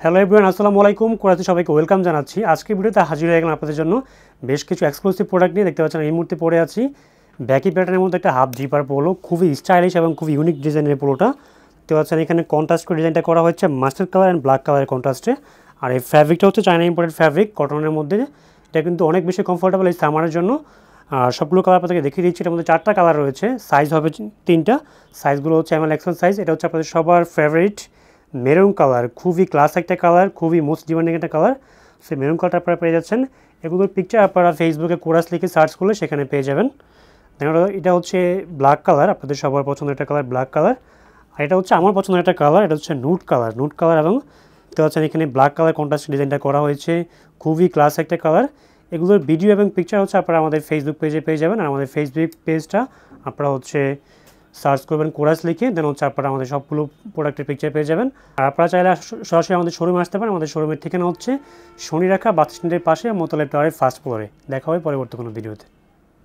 Hello everyone, আসসালামু আলাইকুম। কোরাতে সবাইকে ওয়েলকাম জানাচ্ছি। আজকের ভিডিওতে হাজির হয়ে গেলাম আপনাদের জন্য বেশ কিছু এক্সক্লুসিভ প্রোডাক্ট নিয়ে। দেখতে পাচ্ছেন এই মুহূর্তে পরে আছি ব্যাকি প্যাটার্নের মধ্যে একটা হাফ জিপার পোলো, খুবই স্টাইলিশ এবং খুবই ইউনিক ডিজাইনের পোলোটা। দেখতে পাচ্ছেন এখানে কন্ট্রাস্ট করে ডিজাইনটা করা হচ্ছে মাস্টার্ড কালার অ্যান্ড ব্ল্যাক কালারের কন্ট্রাস্টে। আর এই ফ্যাব্রিকটা হচ্ছে চায়না ইম্পোর্টেড ফ্যাব্রিক, কটনের মধ্যে। এটা কিন্তু অনেক বেশি কমফোর্টেবল এই সামারের জন্য। আর সবগুলো কালার আপনাদেরকে দেখিয়ে দিচ্ছি। এটার মধ্যে 4টা কালার রয়েছে, সাইজ হবে 3টা। সাইজগুলো হচ্ছে এমএল এক্সেল সাইজ। এটা হচ্ছে আপনাদের সবার ফেভারিট মেরুন কালার, খুবই ক্লাস একটা কালার, খুবই মোস্ট ডিমান্ডিং একটা কালার। সেই মেরুন কালারটা আপনারা পেয়ে যাচ্ছেন। এগুলোর পিকচার আপনারা ফেসবুকে কোরাস লিখে সার্চ করলে সেখানে পেয়ে যাবেন। এটা হচ্ছে ব্ল্যাক কালার, আপনাদের সবার পছন্দের একটা কালার ব্ল্যাক কালার। আর এটা হচ্ছে আমার পছন্দের একটা কালার, এটা হচ্ছে নুট কালার এবং দেখতে পাচ্ছেন এখানে ব্ল্যাক কালার কন্ট্রাস্ট ডিজাইনটা করা হয়েছে, খুবই ক্লাস একটা কালার। এগুলোর ভিডিও এবং পিকচার হচ্ছে আপনারা আমাদের ফেসবুক পেজে পেয়ে যাবেন। আর আমাদের ফেসবুক পেজটা আপনারা হচ্ছে সার্চ করবেন কোরাস লিখে, দেন হচ্ছে আপনারা আমাদের সবগুলো প্রোডাক্টের পিকচার পেয়ে যাবেন। আর আপনারা চাইলে সরাসরি আমাদের শোরুমে আসতে পারেন। আমাদের শোরুমের ঠিকানা হচ্ছে শনিরাখা বাস স্ট্যান্ডের পাশে মোতালেব টাওয়ারের ফার্স্ট ফ্লোরে। দেখা হবে পরবর্তী কোনো ভিডিওতে।